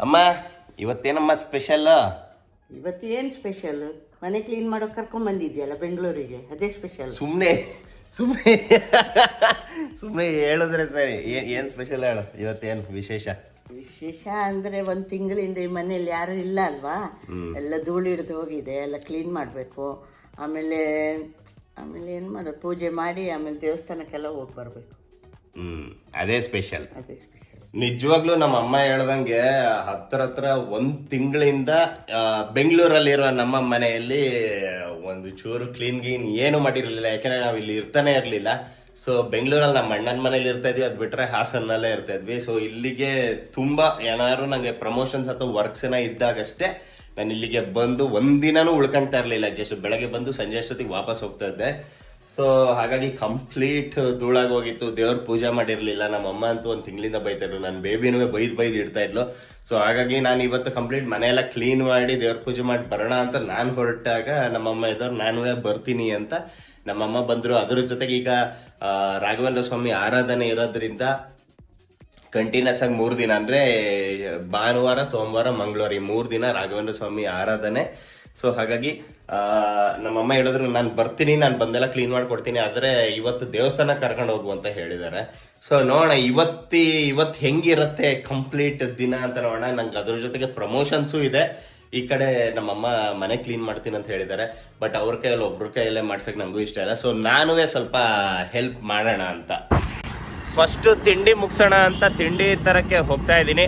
ಅಮ್ಮ ಇವತ್ತೇನಮ್ಮ ಸ್ಪೆಷಲ್? ಇವತ್ತು ಏನು ಸ್ಪೆಷಲ್? ಮನೆ ಕ್ಲೀನ್ ಮಾಡೋಕೆ ಕರ್ಕೊಂಡ್ ಬಂದಿದ್ಯಲ್ಲ ಬೆಂಗಳೂರಿಗೆ, ಅದೇ ಸ್ಪೆಷಲ್. ಸುಮ್ಮನೆ ಸುಮ್ಮನೆ ಸುಮ್ಮನೆ ಹೇಳಿದ್ರೆ ಸರಿ. ಏನು ಸ್ಪೆಷಲ್ ಹೇಳು, ಇವತ್ತೇನು ವಿಶೇಷ? ವಿಶೇಷ ಅಂದ್ರೆ ಒಂದು ತಿಂಗಳಿಂದ ಈ ಮನೇಲಿ ಯಾರು ಇಲ್ಲ ಅಲ್ವಾ, ಎಲ್ಲ ಧೂಳು ಹಿಡಿದು ಹೋಗಿದೆ, ಎಲ್ಲ ಕ್ಲೀನ್ ಮಾಡಬೇಕು. ಆಮೇಲೆ ಆಮೇಲೆ ಏನು ಮಾಡೋದು, ಪೂಜೆ ಮಾಡಿ ಆಮೇಲೆ ದೇವಸ್ಥಾನಕ್ಕೆಲ್ಲ ಹೋಗಿ ಬರಬೇಕು. ಅದೇ ಸ್ಪೆಷಲ್. ಅದೇ ಸ್ಪೆಷಲ್. ನಿಜವಾಗ್ಲೂ ನಮ್ಮ ಅಮ್ಮ ಹೇಳ್ದಂಗೆ ಹತ್ರ ಒಂದ್ ತಿಂಗಳಿಂದ ಬೆಂಗಳೂರಲ್ಲಿರೋ ನಮ್ಮ ಮನೆಯಲ್ಲಿ ಒಂದು ಚೂರು ಕ್ಲೀನ್ ಗೀನ್ ಏನು ಮಾಡಿರ್ಲಿಲ್ಲ. ಯಾಕಂದ್ರೆ ನಾವು ಇಲ್ಲಿ ಇರ್ತಾನೆ ಇರ್ಲಿಲ್ಲ. ಸೊ ಬೆಂಗಳೂರಲ್ಲಿ ನಮ್ಮ ಅಣ್ಣನ ಮನೇಲಿ ಇರ್ತಾ ಇದ್ವಿ, ಅದ್ ಬಿಟ್ರೆ ಹಾಸನ್ನಲ್ಲೇ ಇರ್ತಾ ಇದ್ವಿ. ಸೊ ಇಲ್ಲಿಗೆ ತುಂಬಾ ಏನಾದ್ರು ನಂಗೆ ಪ್ರಮೋಷನ್ಸ್ ಅಥವಾ ವರ್ಕ್ಸ್ ಏನೋ ಇದ್ದಾಗಷ್ಟೇ ನಾನು ಇಲ್ಲಿಗೆ ಬಂದು ಒಂದಿನಾನು ಉಳ್ಕೊಂತಾ ಇರ್ಲಿಲ್ಲ. ಜಸ್ಟ್ ಬೆಳಗ್ಗೆ ಬಂದು ಸಂಜೆ ಅಷ್ಟೊತ್ತಿಗೆ ವಾಪಸ್ ಹೋಗ್ತಾ ಇದ್ದೆ. ಸೊ ಹಾಗಾಗಿ ಕಂಪ್ಲೀಟ್ ಧೂಳಾಗಿ ಹೋಗಿತ್ತು. ದೇವ್ರ ಪೂಜೆ ಮಾಡಿರ್ಲಿಲ್ಲ. ನಮ್ಮ ಅಮ್ಮ ಅಂತೂ ಒಂದು ತಿಂಗಳಿಂದ ಬೈತಾ ಇದ್ರು, ನನ್ನ ಬೇಬಿನೂ ಬೈದ್ ಇಡ್ತಾ ಇದ್ಲು. ಸೊ ಹಾಗಾಗಿ ನಾನು ಇವತ್ತು ಕಂಪ್ಲೀಟ್ ಮನೆಯೆಲ್ಲ ಕ್ಲೀನ್ ಮಾಡಿ ದೇವ್ರ ಪೂಜೆ ಮಾಡಿ ಬರೋಣ ಅಂತ ನಾನು ಹೊರಟಾಗ ನಮ್ಮಮ್ಮ ಇದ್ದವ್ರು ನಾನು ಬರ್ತೀನಿ ಅಂತ ನಮ್ಮಮ್ಮ ಬಂದ್ರು. ಅದ್ರ ಜೊತೆಗೆ ಈಗ ರಾಘವೇಂದ್ರ ಸ್ವಾಮಿ ಆರಾಧನೆ ಇರೋದ್ರಿಂದ ಕಂಟಿನ್ಯೂಸ್ ಆಗಿ 3 ದಿನ ಅಂದ್ರೆ ಭಾನುವಾರ, ಸೋಮವಾರ, ಮಂಗಳವಾರ ಈ 3 ದಿನ ರಾಘವೇಂದ್ರ ಸ್ವಾಮಿ ಆರಾಧನೆ. ಸೊ ಹಾಗಾಗಿ ನಮ್ಮಮ್ಮ ಹೇಳಿದ್ರು ನಾನು ಬರ್ತೀನಿ, ನಾನು ಬಂದೆಲ್ಲ ಕ್ಲೀನ್ ಮಾಡ್ಕೊಡ್ತೀನಿ, ಆದ್ರೆ ಇವತ್ತು ದೇವಸ್ಥಾನ ಕರ್ಕೊಂಡು ಹೋಗು ಅಂತ ಹೇಳಿದ್ದಾರೆ. ಸೊ ನೋಡೋಣ ಇವತ್ತು ಹೆಂಗಿರುತ್ತೆ ಕಂಪ್ಲೀಟ್ ದಿನ ಅಂತ ನೋಡೋಣ. ನಂಗೆ ಅದ್ರ ಜೊತೆಗೆ ಪ್ರಮೋಷನ್ಸು ಇದೆ. ಈ ಕಡೆ ನಮ್ಮಮ್ಮ ಮನೆ ಕ್ಲೀನ್ ಮಾಡ್ತೀನಿ ಅಂತ ಹೇಳಿದ್ದಾರೆ. ಬಟ್ ಅವ್ರ ಕೈಯಲ್ಲಿ ಒಬ್ರ ಕೈಯಲ್ಲೇ ಮಾಡ್ಸಕ್ ನಮಗೂ ಇಷ್ಟ ಇಲ್ಲ. ಸೊ ನಾನುವೇ ಸ್ವಲ್ಪ ಹೆಲ್ಪ್ ಮಾಡೋಣ ಅಂತ ಫಸ್ಟ್ ತಿಂಡಿ ಮುಗಿಸೋಣ ಅಂತ ತಿಂಡಿ ತರಕ್ಕೆ ಹೋಗ್ತಾ ಇದ್ದೀನಿ.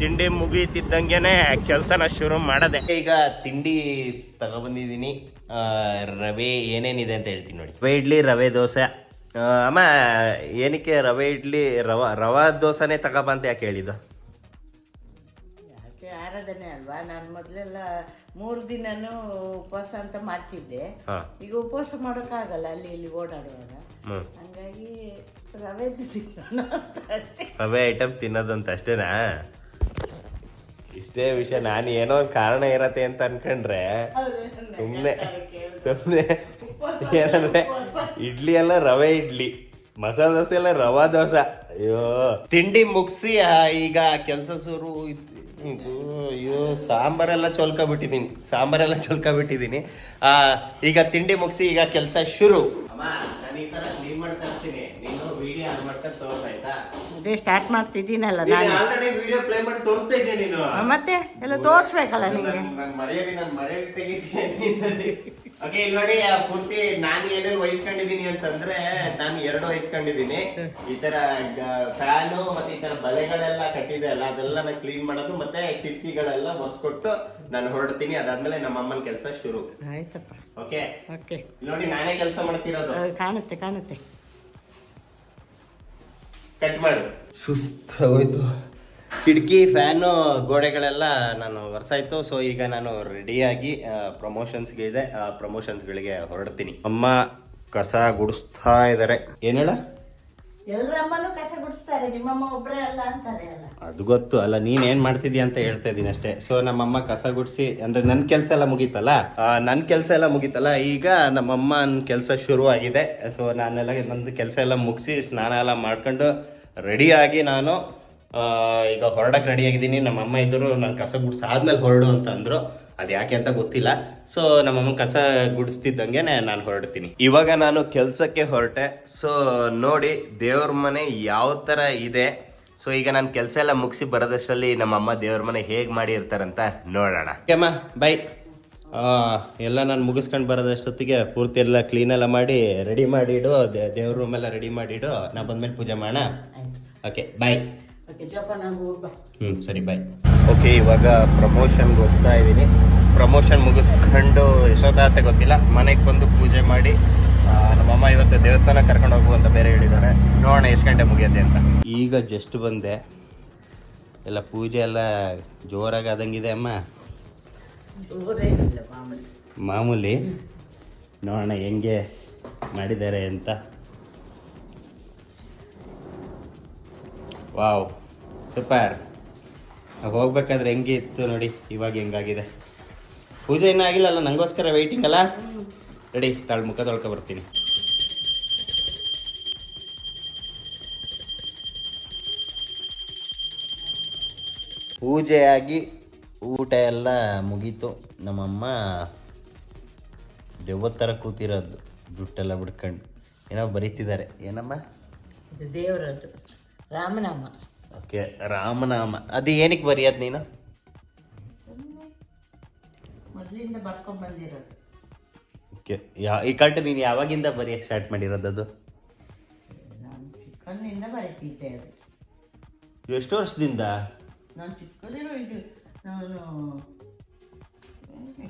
ತಿಂಡಿ ಮುಗೀತಿದ್ದಂಗೆನೆ ಕೆಲಸನ ಶುರು ಮಾಡದೆ. ಈಗ ತಿಂಡಿ ತಗೊಬಂದಿದ್ದೀನಿ. ರವೆ ಏನೇನಿದೆ ಅಂತ ಹೇಳ್ತೀನಿ ನೋಡಿ. ರವೆ ಇಡ್ಲಿ, ರವೆ ದೋಸೆ. ಅಮ್ಮ ಏನಕ್ಕೆ ರವೆ ಇಡ್ಲಿ ರವಾ ದೋಸೆನೇ ತಗೋಬ ಅಂತ ಯಾಕೆ ಹೇಳಿದ್ದು? ಯಾಕೆ ಆರಾಧನೆ ಅಲ್ವಾ. ನಾನು ಮೊದಲೆಲ್ಲ 3 ದಿನನೂ ಉಪವಾಸ ಅಂತ ಮಾಡ್ತಿದ್ದೆ. ಈಗ ಉಪವಾಸ ಮಾಡೋಕ್ಕಾಗಲ್ಲ ಅಲ್ಲಿ ಇಲ್ಲಿ ಓಡಾಡುವಾಗ. ಹಂಗಾಗಿ ರವೆ ತಿನ್ನೋಣ ಅಂತ ಅಷ್ಟೇ. ರವೆ ಐಟಮ್ ತಿನ್ನೋದಂತ ಅಷ್ಟೇನಾ? ಇಷ್ಟೇ ವಿಷಯ. ನಾನು ಏನೋ ಒಂದು ಕಾರಣ ಇರತ್ತೆ ಅಂತ ಅನ್ಕೊಂಡ್ರೆ ಸುಮ್ಮನೆ ಏನಂದ್ರೆ ಇಡ್ಲಿ ಎಲ್ಲ ರವೆ ಇಡ್ಲಿ, ಮಸಾಲೆ ದೋಸೆ ಎಲ್ಲ ರವಾ ದೋಸೆ. ಅಯ್ಯೋ ತಿಂಡಿ ಮುಗಿಸಿ ಈಗ ಕೆಲಸ ಶುರು. ಅಯ್ಯೋ ಸಾಂಬಾರೆಲ್ಲ ಚೊಲ್ಕೊಬಿಟ್ಟಿದ್ದೀನಿ. ಈಗ ತಿಂಡಿ ಮುಗಿಸಿ ಈಗ ಕೆಲಸ ಶುರು. ಅದೇ ಸ್ಟಾರ್ಟ್ ಮಾಡ್ತಿದ್ದೀನಲ್ಲ ನಾನು. ಮತ್ತೆ ಎಲ್ಲ ತೋರಿಸ್ಬೇಕಲ್ಲ ನಿಮಗೆ. ಓಕೆ ಇಲ್ಲಿ ನೋಡಿ, ಪೂರ್ತಿ ನಾನು ಏನೇನು ವಹಿಸ್ಕೊಂಡಿದೀನಿ ಅಂತಂದ್ರೆ ನಾನು 2 ವಹಿಸ್ಕೊಂಡಿದೀನಿ. ಈ ತರ ಫ್ಯಾನು ಮತ್ತೆ ಈ ತರ ಬಲೆಗಳೆಲ್ಲ ಕಟ್ಟಿದೆ ಅಲ್ಲ, ಅದೆಲ್ಲ ನಾನು ಕ್ಲೀನ್ ಮಾಡೋದು, ಮತ್ತೆ ಕಿಟಕಿಗಳೆಲ್ಲ ಒರೆಸ್ಕೊಟ್ಟು ನಾನು ಹೊರಡ್ತೀನಿ. ಅದಾದ್ಮೇಲೆ ನಮ್ಮ ಅಮ್ಮನ ಕೆಲಸ ಶುರು. ಆಯ್ತಪ್ಪ. ಓಕೆ ಓಕೆ ನೋಡಿ, ನಾನೇ ಕೆಲಸ ಮಾಡ್ತಿರೋದು. ಕಾಣುತ್ತೆ. ಕಟ್ ಮಾಡು. ಸುಸ್ತಾಗೋಯ್ತು. ಕಿಟಕಿ, ಫ್ಯಾನು, ಗೋಡೆಗಳೆಲ್ಲ ನಾನು ಒರೆಸಾಯ್ತು. ಸೊ ಈಗ ನಾನು ರೆಡಿಯಾಗಿ ಪ್ರಮೋಷನ್ಸ್ಗೆ ಇದೆ, ಪ್ರಮೋಷನ್ಸ್ಗಳಿಗೆ ಹೊರಡ್ತೀನಿ. ಅಮ್ಮ ಕಸ ಗುಡಿಸ್ತಾ ಇದ್ದಾರೆ. ಏನ್ ಹೇಳ? ಎಲ್ಲರಮ್ಮನೂ ಕಸ ಗುಡಿಸ್ತಾರೆ, ನಿಮ್ಮಮ್ಮ ಒಬ್ಬರೇ ಅಲ್ಲ ಅಂತಾರೆ ಅಲ್ಲ. ಅದು ಗೊತ್ತು ಅಲ್ಲ, ನೀನ್ ಏನ್ ಮಾಡ್ತಿದ್ಯಾ ಅಂತ ಹೇಳ್ತಾ ಇದೀನಿ ಅಷ್ಟೇ. ಸೊ ನಮ್ಮಮ್ಮ ಕಸ ಗುಡಿಸಿ ಅಂದ್ರೆ ನನ್ನ ಕೆಲಸ ಎಲ್ಲ ಮುಗೀತಲ್ಲ, ಈಗ ನಮ್ಮಮ್ಮನ ಕೆಲಸ ಶುರು ಆಗಿದೆ. ಸೊ ನಾನೆಲ್ಲ ನಂದು ಕೆಲಸ ಎಲ್ಲ ಮುಗಿಸಿ ಸ್ನಾನ ಎಲ್ಲ ಮಾಡ್ಕೊಂಡು ರೆಡಿಯಾಗಿ ನಾನು ಈಗ ಹೊರಡಕ್ಕೆ ರೆಡಿ ಆಗಿದ್ದೀನಿ. ನಮ್ಮಮ್ಮ ಇದ್ದರು ನಾನು ಕಸ ಗುಡಿಸಾದ್ಮೇಲೆ ಹೊರಡು ಅಂತ ಅಂದ್ರು. ಅದು ಯಾಕೆ ಅಂತ ಗೊತ್ತಿಲ್ಲ. ಸೊ ನಮ್ಮಮ್ಮ ಕಸ ಗುಡಿಸ್ತಿದ್ದಂಗೆ ನಾನು ಹೊರಡ್ತೀನಿ. ಇವಾಗ ನಾನು ಕೆಲಸಕ್ಕೆ ಹೊರಟೆ. ಸೊ ನೋಡಿ ದೇವ್ರ ಮನೆ ಯಾವ ಥರ ಇದೆ. ಸೊ ಈಗ ನಾನು ಕೆಲಸ ಎಲ್ಲ ಮುಗಿಸಿ ಬರೋದಷ್ಟರಲ್ಲಿ ನಮ್ಮಮ್ಮ ದೇವ್ರ ಮನೆ ಹೇಗೆ ಮಾಡಿರ್ತಾರಂತ ನೋಡೋಣ. ಓಕೆಮ್ಮ ಬೈ. ಎಲ್ಲ ನಾನು ಮುಗಿಸ್ಕೊಂಡು ಬರೋದಷ್ಟೊತ್ತಿಗೆ ಪೂರ್ತಿ ಎಲ್ಲ ಕ್ಲೀನೆಲ್ಲ ಮಾಡಿ ರೆಡಿ ಮಾಡಿಡು, ದೇವ್ರ ರೂಮ್ ಎಲ್ಲ ರೆಡಿ ಮಾಡಿಡು. ನಾ ಬಂದ್ಮೇಲೆ ಪೂಜೆ ಮಾಡೋಣ. Okay bye. ಸರಿ ಬಾಯ್. ಓಕೆ ಇವಾಗ ಪ್ರಮೋಷನ್ಗೆ ಹೋಗ್ತಾ ಇದ್ದೀನಿ. ಪ್ರಮೋಷನ್ ಮುಗಿಸ್ಕೊಂಡು ಎಷ್ಟೊತ್ತಾಗತ್ತೆ ಗೊತ್ತಿಲ್ಲ. ಮನೆಗೆ ಬಂದು ಪೂಜೆ ಮಾಡಿ ನಮ್ಮಮ್ಮ ಇವತ್ತು ದೇವಸ್ಥಾನ ಕರ್ಕೊಂಡು ಹೋಗು ಅಂತ ಬೇರೆ ಹೇಳಿದ್ದಾರೆ. ನೋಡೋಣ ಎಷ್ಟು ಗಂಟೆ ಮುಗಿಯುತ್ತೆ ಅಂತ. ಈಗ ಜಸ್ಟ್ ಬಂದೆ. ಎಲ್ಲ ಪೂಜೆ ಎಲ್ಲ ಜೋರಾಗಿ ಆದಂಗಿದೆ ಅಮ್ಮ. ಮಾಮೂಲಿ. ನೋಡೋಣ ಹೆಂಗೆ ಮಾಡಿದ್ದಾರೆ ಅಂತ. Wow super. ಹೋಗ್ಬೇಕಾದ್ರೆ ಹೆಂಗೆ ಇತ್ತು ನೋಡಿ, ಇವಾಗ ಹೆಂಗಾಗಿದೆ. ಪೂಜೆ ಇನ್ನೂ ಆಗಿಲ್ಲಲ್ಲ, ನನಗೋಸ್ಕರ ವೆಯ್ಟಿಂಗ್ ಅಲ್ಲ. ರೆಡಿ, ಮುಖ ತೊಳ್ಕೊ ಬರ್ತೀನಿ. ಪೂಜೆಯಾಗಿ ಊಟ ಎಲ್ಲ ಮುಗೀತು. ನಮ್ಮಮ್ಮ ದೆವ್ವದ ಥರ ಕೂತಿರೋದು, ದುಡ್ಡೆಲ್ಲ ಬಿಡ್ಕೊಂಡು ಏನೋ ಬರೀತಿದ್ದಾರೆ. ಏನಮ್ಮ? ಇದು ದೇವರದ್ದು ರಾಮನಾಮ. ಓಕೆ, ರಾಮನಾಮ. ಅದು ಏನಕ್ಕೆ ಬರೆಯೋದು ನೀನು? ಮೊದಲಿಂದ ಬರ್ಕೊಂಡ್ ಬಂದಿರೋದು. ಓಕೆ, ಈ ಕರೆಕ್ಟ್ ನೀನು ಯಾವಾಗಿಂದ ಬರೆಯೋಕ್ಕೆ ಸ್ಟಾರ್ಟ್ ಮಾಡಿರೋದು? ಅದು ನಾನು ಚಿಕ್ಕಂದಿನಿಂದ ಬರೀತಿದ್ದೆ ಅದು. ಎಷ್ಟು ವರ್ಷದಿಂದ? ನಾನು ಚಿಕ್ಕದಿರೋ ಇದು ನಾನು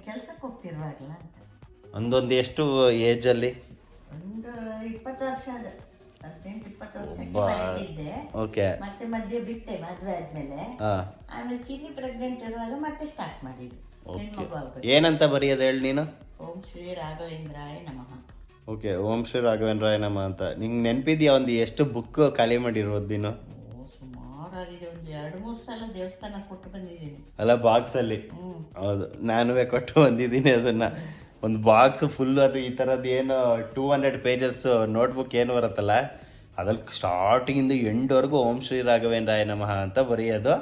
ಕೆಲ್ಸಕ್ಕೆ ಹೋಗ್ತಿರುವಾಗಲ್ಲ ಅಂತ. ಒಂದೊಂದು ಎಷ್ಟು ಏಜಲ್ಲಿ? ಒಂದು 20 ವರ್ಷ ಆದ, 18-20 ವರ್ಷಕ್ಕೆ ಬಾ. ಬರೀತಿದ್ದೆ. ಓಕೆ. ಮತ್ತೆ ಮಧ್ಯೆ ಬಿಟ್ಟೆ ಮದುವೆ ಆದ್ಮೇಲೆ. ಹಾಂ. ಆಮೇಲೆ ಚಿನ್ನಿ ಪ್ರೆಗ್ನೆಂಟ್ ಇರುವಾಗ ಮತ್ತೆ ಸ್ಟಾರ್ಟ್ ಮಾಡಿದ್ದು. ಹೆಣ್ಮಗು ಆಗ್ಬೇಕು. ಏನಂತ ಬರೆಯೋದು ಹೇಳಿ ನೀನು? ಓಂ ಶ್ರೀ ರಾಘವೇಂದ್ರಾಯ ನಮಃ. ಓಕೆ, ಓಂ ಶ್ರೀ ರಾಘವೇಂದ್ರಾಯ ನಮಃ ಅಂತ. ನಿಂಗೆ ನೆನಪಿದ್ಯಾ ಒಂದು ಎಷ್ಟು ಬುಕ್ ಖಾಲಿ ಮಾಡಿರೋದು ನೀನು? ಸುಮಾರಾಗಿದೆ, ಒಂದು 2-3 ಸಲ ದೇವಸ್ಥಾನ ಕೊಟ್ಟು ಬಂದಿದ್ದೀನಿ. ಅಲ್ಲ, ಬಾಕ್ಸಲ್ಲಿ? ಹೌದು, ನಾನುವೇ ಕೊಟ್ಟು ಬಂದಿದ್ದೀನಿ ಅದನ್ನ. ಒಂದು ಬಾಕ್ಸ್ ಫುಲ್. ಅದು ಈ ಥರದ್ದು ಏನು 200 ಪೇಜಸ್ ನೋಟ್ಬುಕ್ ಏನು ಬರುತ್ತಲ್ಲ, ಅದ್ರಲ್ಲಿ ಸ್ಟಾರ್ಟಿಂಗಿಂದ ಎಂಡ್ವರೆಗೂ ಓಂ ಶ್ರೀ ರಾಘವೇಂದ್ರಾಯ ನಮಃ ಅಂತ ಬರೆಯೋದು.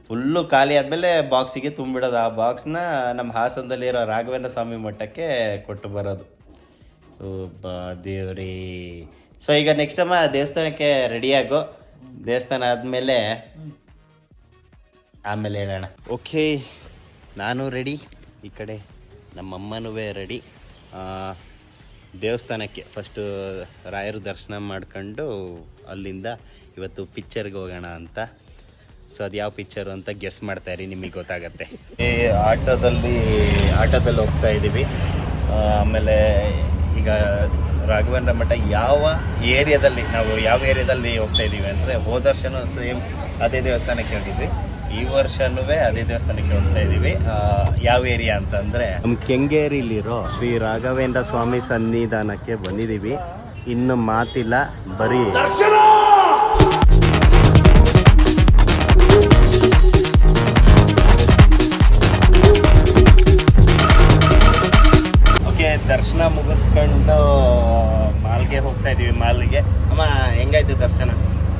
ಫುಲ್ಲು ಖಾಲಿ ಆದಮೇಲೆ ಬಾಕ್ಸಿಗೆ ತುಂಬಿಡೋದು. ಆ ಬಾಕ್ಸ್ನ ನಮ್ಮ ಹಾಸನದಲ್ಲಿರೋ ರಾಘವೇಂದ್ರ ಸ್ವಾಮಿ ಮಠಕ್ಕೆ ಕೊಟ್ಟು ಬರೋದು. ದೇವ್ರಿ. ಸೊ ಈಗ ನೆಕ್ಸ್ಟ್ ಅಮ್ಮ ದೇವಸ್ಥಾನಕ್ಕೆ ರೆಡಿಯಾಗು. ದೇವಸ್ಥಾನ ಆದಮೇಲೆ ಆಮೇಲೆ ಹೇಳೋಣ. ಓಕೆ, ನಾನು ರೆಡಿ, ಈ ಕಡೆ ನಮ್ಮಮ್ಮನೂ ರೆಡಿ. ದೇವಸ್ಥಾನಕ್ಕೆ ಫಸ್ಟು ರಾಯರ ದರ್ಶನ ಮಾಡ್ಕೊಂಡು ಅಲ್ಲಿಂದ ಇವತ್ತು ಪಿಕ್ಚರ್ಗೆ ಹೋಗೋಣ ಅಂತ. ಸೊ ಅದು ಯಾವ ಪಿಕ್ಚರು ಅಂತ ಗೆಸ್ ಮಾಡ್ತಾಯಿರಿ, ನಿಮಗೆ ಗೊತ್ತಾಗತ್ತೆ. ಆಟೋದಲ್ಲಿ ಹೋಗ್ತಾ ಇದ್ದೀವಿ. ಆಮೇಲೆ ಈಗ ರಾಘವೇಂದ್ರ ಮಠ ಯಾವ ಏರಿಯಾದಲ್ಲಿ ಹೋಗ್ತಾ ಇದ್ದೀವಿ ಅಂದರೆ, ಹೋದ ವರ್ಷನೂ ಸೇಮ್ ಅದೇ ದೇವಸ್ಥಾನಕ್ಕೆ ಹೋಗಿದ್ವಿ, ಈ ವರ್ಷನೂ ಅದೇ ದೇವಸ್ಥಾನಕ್ಕೆ ಹೋಗ್ತಾ ಇದ್ದೀವಿ. ಯಾವ ಏರಿಯಾ ಅಂತಂದರೆ ನಮ್ಮ ಕೆಂಗೇರಿಲಿರೋ ಶ್ರೀ ರಾಘವೇಂದ್ರ ಸ್ವಾಮಿ ಸನ್ನಿಧಾನಕ್ಕೆ ಬಂದಿದ್ದೀವಿ. ಇನ್ನು ಮಾತಿಲ್ಲ, ಬರೀ ದರ್ಶನ ಮುಗಿಸ್ಕೊಂಡು ಮಾಲ್ಗೆ ಹೋಗ್ತಾ ಇದೀವಿ. ಮಾಲ್ಗೆ ಅಮ್ಮ, ಹೆಂಗಾಯ್ತು ದರ್ಶನ?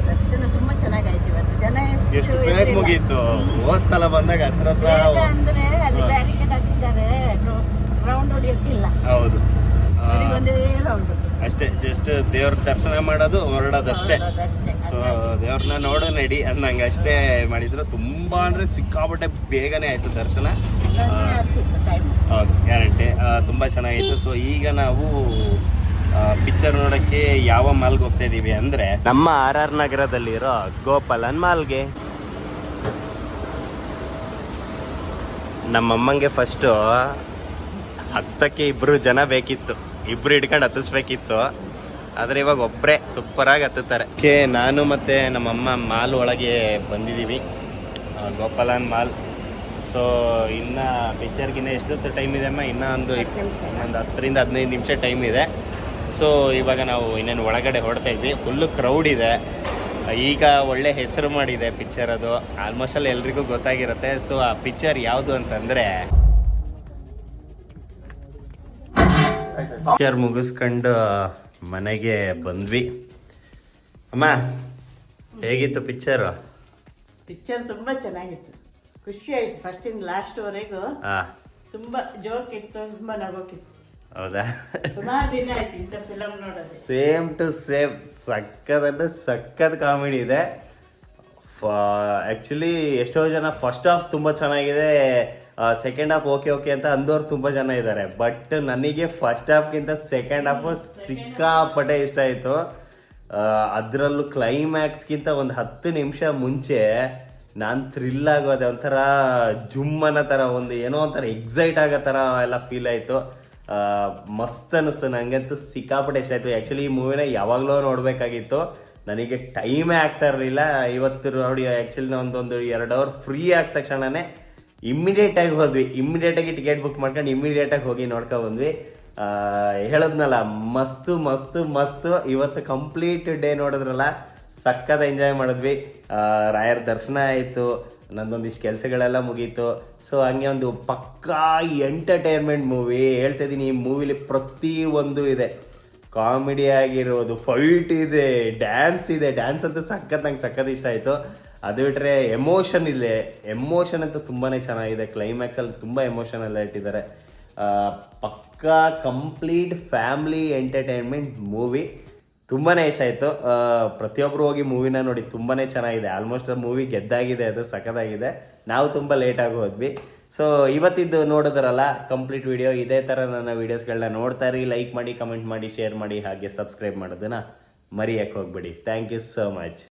ದರ್ಶನ ತುಂಬಾ ಚೆನ್ನಾಗಾಯ್ತು ಇವತ್ತು. ಜನ ಎಷ್ಟು ಬೇಗ ಮುಗೀತು. ಹೋದ್ ಸಲ ಬಂದಾಗ ಹತ್ರ ಅಂದ್ರೆ ಅಲ್ಲಿ ಬ್ಯಾರಿಕೇಡ್ ಹಾಕಿದ್ದಾರೆ, ರೌಂಡ್ ಹೊಡಿಯಕ್ಕಿಲ್ಲ. ಹೌದು, ಒಂದೇ ರೌಂಡ್ ಅಷ್ಟೇ. ಜಸ್ಟ್ ದೇವ್ರ ದರ್ಶನ ಮಾಡೋದು, ಹೊರಡೋದಷ್ಟೇ. ಸೊ ದೇವ್ರನ್ನ ನೋಡೋ ನಡಿ ಅನ್ನಂಗೆ ಅಷ್ಟೇ ಮಾಡಿದ್ರು. ತುಂಬಾ ಅಂದ್ರೆ ಸಿಕ್ಕಾಪಟ್ಟೆ ಬೇಗನೆ ಆಯ್ತು ದರ್ಶನ. ಹೌದು, ಗ್ಯಾರಂಟಿ. ತುಂಬ ಚೆನ್ನಾಗಿತ್ತು. ಸೊ ಈಗ ನಾವು ಪಿಕ್ಚರ್ ನೋಡೋಕ್ಕೆ ಯಾವ ಮಾಲ್ಗೆ ಹೋಗ್ತಾ ಇದ್ದೀವಿ ಅಂದರೆ, ನಮ್ಮ RR ನಗರದಲ್ಲಿರೋ ಗೋಪಾಲನ್ ಮಾಲ್ಗೆ. ನಮ್ಮಮ್ಮಂಗೆ ಫಸ್ಟು ಹತ್ತಕ್ಕೆ 2 ಜನ ಬೇಕಿತ್ತು, 2 ಹಿಡ್ಕೊಂಡು ಹತ್ತಿಸ್ಬೇಕಿತ್ತು. ಆದರೆ ಇವಾಗ ಒಬ್ಬರೇ ಸೂಪರಾಗಿ ಹತ್ತುತ್ತಾರೆ. ಓಕೆ, ನಾನು ಮತ್ತು ನಮ್ಮಮ್ಮ ಮಾಲ್ ಒಳಗೆ ಬಂದಿದ್ದೀವಿ, ಗೋಪಾಲನ್ ಮಾಲ್. ಸೊ ಇನ್ನು ಪಿಕ್ಚರ್ಗಿನ್ನ ಎಷ್ಟೊತ್ತು ಟೈಮ್ ಇದೆ ಅಮ್ಮ? ಇನ್ನೂ ಒಂದು 10-15 ನಿಮಿಷ ಟೈಮ್ ಇದೆ. ಸೊ ಇವಾಗ ನಾವು ಇನ್ನೇನು ಒಳಗಡೆ ಹೊರಡ್ತಾ ಇದ್ವಿ. ಫುಲ್ಲು ಕ್ರೌಡ್ ಇದೆ. ಈಗ ಒಳ್ಳೆ ಹೆಸರು ಮಾಡಿದೆ ಪಿಕ್ಚರ್. ಅದು ಆಲ್ಮೋಸ್ಟ್ ಅಲ್ಲಿ ಎಲ್ರಿಗೂ ಗೊತ್ತಾಗಿರುತ್ತೆ. ಸೊ ಆ ಪಿಕ್ಚರ್ ಯಾವುದು ಅಂತಂದರೆ, ಪಿಕ್ಚರ್ ಮುಗಿಸ್ಕೊಂಡು ಮನೆಗೆ ಬಂದ್ವಿ. ಅಮ್ಮ, ಹೇಗಿತ್ತು ಪಿಕ್ಚರು? ಪಿಕ್ಚರ್ ತುಂಬಾ ಚೆನ್ನಾಗಿತ್ತು, ಖುಷಿ ಆಯ್ತು. ಫಸ್ಟಿಂದ ಲಾಸ್ಟ್ವರೆಗೂ ತುಂಬಾ ಜೋಕಿತ್ತು, ತುಂಬಾ ನಗೋಕಿತ್ತು. ಹೌದಾ? ಸುಮಾರು ದಿನ ಆಯ್ತು ಇಂಥ ಫಿಲಮ್ ನೋಡೋದು. ಸೇಮ್ ಟು ಸೇಮ್, ಸಕ್ಕದಂದ್ರೆ ಸಕ್ಕತ್ ಕಾಮಿಡಿ ಇದೆ. ಆ್ಯಕ್ಚುಲಿ ಎಷ್ಟೋ ಜನ ಫಸ್ಟ್ ಹಾಫ್ ತುಂಬ ಚೆನ್ನಾಗಿದೆ, ಸೆಕೆಂಡ್ ಹಾಫ್ ಓಕೆ ಅಂತ ಅಂದವ್ರು ತುಂಬ ಜನ ಇದ್ದಾರೆ. ಬಟ್ ನನಗೆ ಫಸ್ಟ್ ಹಾಫ್ಗಿಂತ ಸೆಕೆಂಡ್ ಹಾಫು ಸಿಕ್ಕಾಪಟ್ಟೆ ಇಷ್ಟ ಆಯಿತು. ಅದರಲ್ಲೂ ಕ್ಲೈಮ್ಯಾಕ್ಸ್ಗಿಂತ ಒಂದು 10 ನಿಮಿಷ ಮುಂಚೆ ನಾನು ಥ್ರಿಲ್ ಆಗೋದೆ. ಒಂಥರ ಜುಮ್ ಅನ್ನೋ ಥರ, ಒಂದು ಏನೋ ಒಂಥರ ಎಕ್ಸೈಟ್ ಆಗೋ ಥರ ಎಲ್ಲ ಫೀಲ್ ಆಯಿತು. ಮಸ್ತ್ ಅನ್ನಿಸ್ತು ನನಗಂತೂ, ಸಿಕ್ಕಾಪಟ್ಟೆ ಇಷ್ಟ ಆಯಿತು. ಆ್ಯಕ್ಚುಲಿ ಈ ಮೂವಿನ ಯಾವಾಗಲೂ ನೋಡಬೇಕಾಗಿತ್ತು, ನನಗೆ ಟೈಮೇ ಆಗ್ತಾ ಇರಲಿಲ್ಲ. ಇವತ್ತು ನೋಡಿ, ಆ್ಯಕ್ಚುಲಿ ಒಂದೊಂದು 2 ಅವರ್ ಫ್ರೀ ಆದ ತಕ್ಷಣವೇ ಇಮ್ಮಿಡಿಯೇಟಾಗಿ ಹೋದ್ವಿ. ಇಮ್ಮಿಡಿಯೇಟಾಗಿ ಟಿಕೆಟ್ ಬುಕ್ ಮಾಡ್ಕೊಂಡು ಇಮ್ಮಿಡಿಯೇಟಾಗಿ ಹೋಗಿ ನೋಡ್ಕೊಂಡು ಬಂದ್ವಿ. ಹೇಳದ್ನಲ್ಲ, ಮಸ್ತು. ಇವತ್ತು ಕಂಪ್ಲೀಟ್ ಡೇ ನೋಡಿದ್ರಲ್ಲ, ಸಕ್ಕತ್ ಎಂಜಾಯ್ ಮಾಡಿದ್ವಿ. ರಾಯರ ದರ್ಶನ ಆಯಿತು, ನಂದೊಂದಿಷ್ಟು ಕೆಲಸಗಳೆಲ್ಲ ಮುಗೀತು. ಸೊ ಹಂಗೆ ಒಂದು ಪಕ್ಕಾ ಎಂಟರ್ಟೈನ್ಮೆಂಟ್ ಮೂವಿ ಹೇಳ್ತಾ ಇದ್ದೀನಿ. ಈ ಮೂವಿಲಿ ಪ್ರತಿಯೊಂದು ಇದೆ. ಕಾಮಿಡಿ ಆಗಿರೋದು, ಫೈಟ್ ಇದೆ, ಡ್ಯಾನ್ಸ್ ಇದೆ. ಡ್ಯಾನ್ಸ್ ಅಂತೂ ನಂಗೆ ಸಖತ್ ಇಷ್ಟ ಆಯಿತು. ಅದು ಬಿಟ್ಟರೆ ಎಮೋಷನ್ ಇದೆ, ಎಮೋಷನ್ ಅಂತೂ ತುಂಬಾ ಚೆನ್ನಾಗಿದೆ. ಕ್ಲೈಮ್ಯಾಕ್ಸಲ್ಲಿ ತುಂಬ ಎಮೋಷನ್ ಎಲ್ಲ ಇಟ್ಟಿದ್ದಾರೆ. ಪಕ್ಕಾ ಕಂಪ್ಲೀಟ್ ಫ್ಯಾಮ್ಲಿ ಎಂಟರ್ಟೈನ್ಮೆಂಟ್ ಮೂವಿ. ತುಂಬಾ ಇಷ್ಟ ಆಯಿತು. ಪ್ರತಿಯೊಬ್ಬರು ಹೋಗಿ ಮೂವಿನ ನೋಡಿ, ತುಂಬಾ ಚೆನ್ನಾಗಿದೆ. ಆಲ್ಮೋಸ್ಟ್ ಮೂವಿ ಗೆದ್ದಾಗಿದೆ, ಅದು ಸಖತ್ತಾಗಿದೆ. ನಾವು ತುಂಬ ಲೇಟಾಗಿ ಹೋದ್ವಿ. ಸೊ ಇವತ್ತಿದ್ದು ನೋಡಿದ್ರಲ್ಲ ಕಂಪ್ಲೀಟ್ ವಿಡಿಯೋ. ಇದೇ ಥರ ನನ್ನ ವೀಡಿಯೋಸ್ಗಳನ್ನ ನೋಡ್ತಾ ಇರಿ. ಲೈಕ್ ಮಾಡಿ, ಕಮೆಂಟ್ ಮಾಡಿ, ಶೇರ್ ಮಾಡಿ, ಹಾಗೆ ಸಬ್ಸ್ಕ್ರೈಬ್ ಮಾಡೋದನ್ನ ಮರೆಯೋಕ್ಕೆ ಹೋಗ್ಬೇಡಿ. Thank you so much.